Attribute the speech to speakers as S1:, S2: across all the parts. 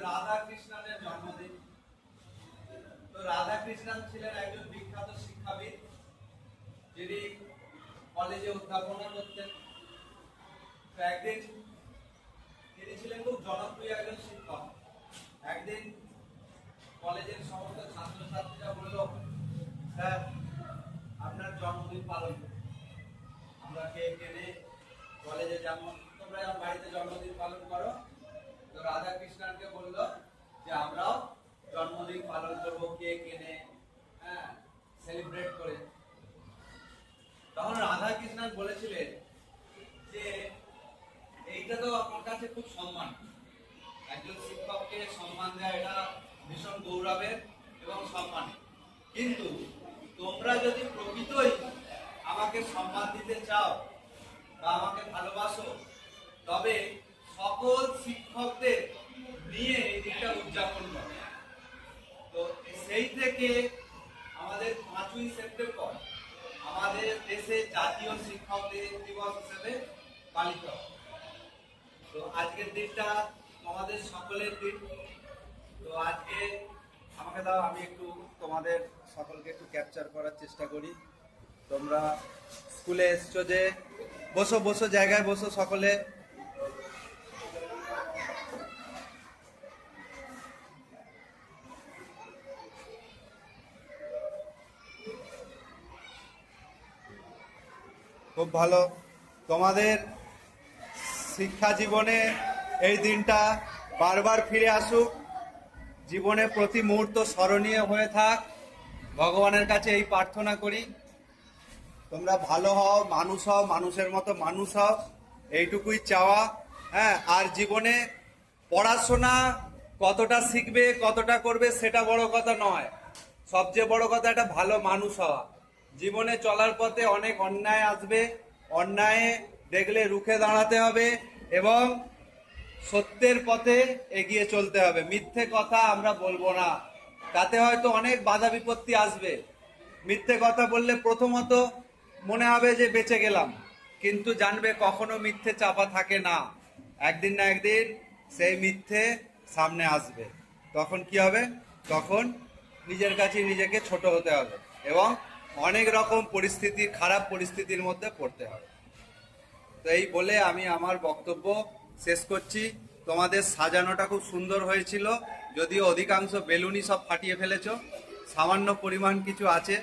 S1: রাধা কৃষ্ণনের জন্মদিন। তো রাধা কৃষ্ণন ছিলেন একজন বিখ্যাত শিক্ষাবিদ, যিনি কলেজে অধ্যাপনা করতেন। তো একদিন তিনি ছিলেন খুব জনপ্রিয় একজন শিক্ষক। একদিন কলেজের সমস্ত ছাত্রছাত্রীরা বলল, স্যার আপনার জন্মদিন পালন করুন, আমরা কেক এনে কলেজে যেমন তোমরা যেমন বাড়িতে জন্মদিন পালন করো। তো রাধা কৃষ্ণনকে বলল যে আমরাও জন্মদিন পালন করবো কেক এনে, হ্যাঁ, সেলিব্রেট করে। তখন রাধা কৃষ্ণন বলেছিলেন যে এইটা তো আমার কাছে খুব সম্মান, একজন শিক্ষককে সম্মান দেওয়া এটা ভীষণ গৌরবের এবং সম্মানের। কিন্তু তোমরা যদি প্রকৃতই আমাকে সম্মান দিতে চাও বা আমাকে ভালোবাসো, তবে সকল শিক্ষকদের নিয়ে এই দিনটা উদযাপন করো। তো সেই থেকে আমাদের 5ই সেপ্টেম্বর আমাদের দেশে জাতীয় শিক্ষক দিবস হিসেবে পালিত হয়। তো আজকের দিনটা আমাদের সকলের দিন। তো আজকে আমাকে দাও, আমি একটু তোমাদের সকলকে একটু ক্যাপচার করার চেষ্টা করি। তোমরা স্কুলে এসছো যে, বসো বসো, জায়গায় বসো সকলে। খুব ভালো। তোমাদের শিক্ষা জীবনে এই দিনটা বারবার ফিরে আসুক, জীবনে প্রতি মুহূর্ত স্মরণীয় হয়ে থাক, ভগবানের কাছে এই প্রার্থনা করি। তোমরা ভালো হও, মানুষের মতো মানুষ হও, এইটুকুই চাওয়া। হ্যাঁ, আর জীবনে পড়াশোনা কতটা শিখবে কতটা করবে সেটা বড় কথা নয়, সবচেয়ে বড় কথা একটা ভালো মানুষ হওয়া। জীবনে চলার পথে অনেক অন্যায় আসবে, অন্যায় দেখলে রুখে দাঁড়াতে হবে এবং সত্যের পথে এগিয়ে চলতে হবে। মিথ্যে কথা আমরা বলবো না, তাতে হয়তো অনেক বাধা বিপত্তি আসবে। মিথ্যে কথা বললে প্রথমত মনে হবে যে বেঁচে গেলাম, কিন্তু জানবে কখনো মিথ্যে চাপা থাকে না, একদিন না একদিন সেই মিথ্যে সামনে আসবে। তখন কি হবে? তখন নিজের কাছে নিজেকে ছোট হতে হবে এবং অনেক রকম পরিস্থিতি, খারাপ পরিস্থিতির মধ্যে পড়তে হবে। তো এই বলে আমি আমার বক্তব্য শেষ করছি। তোমাদের সাজানোটা খুব সুন্দর হয়েছিল, যদিও অধিকাংশ বেলুনই সব ফাটিয়ে ফেলেছো, সামান্য পরিমাণ কিছু আছে।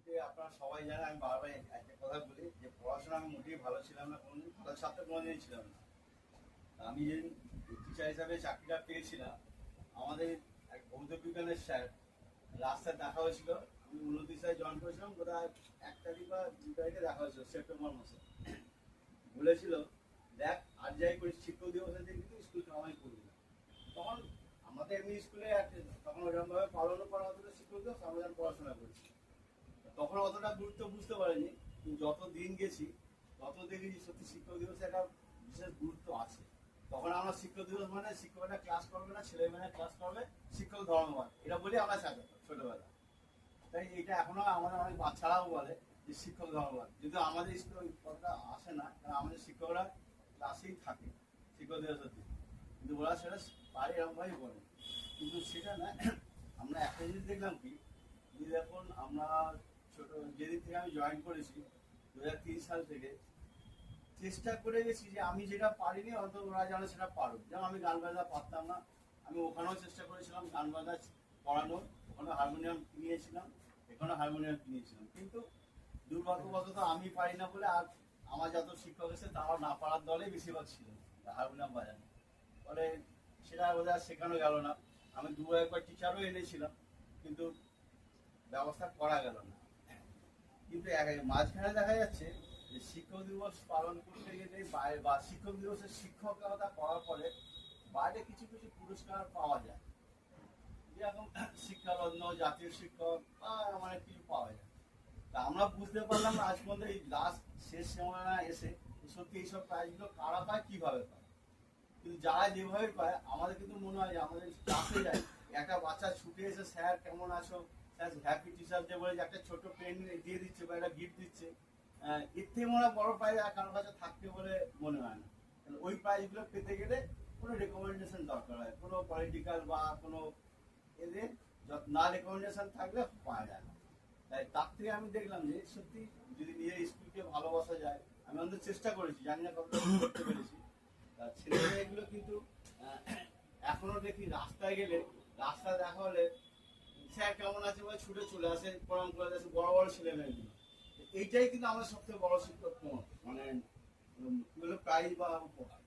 S2: স্কুলকে আপনারা সবাই জানেন, আমি বারবার একটা কথা বলি যে পড়াশোনা আমি মোটেই ভালো ছিলাম না, কোনোদিন ভালো ছাত্র কোনোদিনই ছিলাম না। আমি যেদিন টিচার হিসাবে চাকরিটা পেয়েছিলাম, আমাদের এক ভৌত বিজ্ঞানের স্যার রাস্তায় দেখা হয়েছিল। আমি 29 সালে জয়েন করেছিলাম, বোধহয় 1 তারিখ বা 2 তারিখে দেখা হয়েছিল সেপ্টেম্বর মাসে। বলেছিল, দেখ আর যাই করিস শিক্ষক দিবসের দিন কিন্তু স্কুল কামাই করবি না। তখন আমাদের এমনি স্কুলে তখন ওরকম ভাবে পালনও করা হতো না শিক্ষক দিবস, আমরা যখন পড়াশোনা করছি তখন অতটা গুরুত্ব বুঝতে পারিনি। কিন্তু যত দিন গেছি তত দেখেছি সত্যি শিক্ষক দিবসে একটা বিশেষ গুরুত্ব আছে। তখন আমরা শিক্ষক দিবস মানে শিক্ষকরা ক্লাস করবে না, ছেলে মেয়েরা ক্লাস করবে, শিক্ষক ধর্মবাদ, এটা বলি আমরা সাজাতাম ছোটবেলা। তাই এটা এখনো আমাদের অনেক বাচ্চারাও বলে যে শিক্ষক ধর্মবাদ, যদি আমাদের স্কুলে ওই কথাটা আসে না, কারণ আমাদের শিক্ষকরা ক্লাসেই থাকে শিক্ষক দিবসের দিন, কিন্তু ওরা সেটা পারে এরকমভাবেই বলে। কিন্তু সেটা না, আমরা একটা জিনিস দেখলাম কি, যে দেখুন আমরা ছোট যেদিন থেকে আমি জয়েন করেছি 2003 সাল থেকে চেষ্টা করে গেছি যে আমি যেটা পারিনি অন্তত ওরা যেন সেটা পারুক। যেমন আমি গান বাজনা পারতাম না, আমি ওখানেও চেষ্টা করেছিলাম গান বাজনা পড়ানোর, ওখানে হারমোনিয়াম কিনিয়েছিলাম, এখানে হারমোনিয়াম কিনিয়েছিলাম, কিন্তু দুর্ভাগ্যবশত আমি পারি না বলে আর আমার যত শিক্ষক এসে তারাও না পারার দলে বেশিরভাগ ছিল হারমোনিয়াম বাজানো। ফলে সেটা বোধ হয় শেখানো গেল না। আমি একবার টিচারও এনেছিলাম, কিন্তু ব্যবস্থা করা গেল না। কিন্তু মাঝখানে দেখা যাচ্ছে যে শিক্ষক দিবস পালন করতে গেলে বাইরে বা শিক্ষক দিবসের শিক্ষকতা করার পরে বাইরে কিছু কিছু পুরস্কার পাওয়া যায়, যেরকম শিক্ষারত্ন, জাতীয় শিক্ষক বা অনেক কিছু পাওয়া যায়। তা আমরা বুঝতে পারলাম না আজ পর্যন্ত, এই লাস্ট শেষ সময় এসে সত্যি এইসব প্রাইজগুলো কারা পায়, কিভাবে পায়। কিন্তু যারা যেভাবে পায় আমাদের কিন্তু মনে হয় যে আমাদের ক্লাসে যায় একটা বাচ্চা ছুটে এসে স্যার কেমন আছো, স্যার হ্যাপি টিচার ডে বলে যে একটা ছোট পেন দিয়ে দিচ্ছে বা একটা গিফট দিচ্ছে, এর থেকে মনে হয় বড় প্রাইজ আর কারোর কাছে থাকবে বলে মনে হয় না। ওই প্রাইজগুলো পেতে গেলে কোনো রেকমেন্ডেশন দরকার হয়, কোনো পলিটিক্যাল বা কোনো এদের না রেকমেন্ডেশন থাকলে পাওয়া যায় না। তাই তার থেকে আমি দেখলাম যে সত্যি যদি নিজের স্কুলকে ভালোবাসা যায়, আমি অন্তত চেষ্টা করেছি, জানি না কতটা করতে পেরেছি। ছেলে মেয়েগুলো কিন্তু এখনো দেখি রাস্তায় গেলে, রাস্তায় দেখা হলে স্যার কেমন আছে বলে ছুটে চলে আসে, প্রণাম করে আসে, বড় বড় ছেলে মেয়েগুলো। এইটাই কিন্তু আমাদের সবথেকে বড় শিক্ষক মানে প্রাইজ বা উপহার।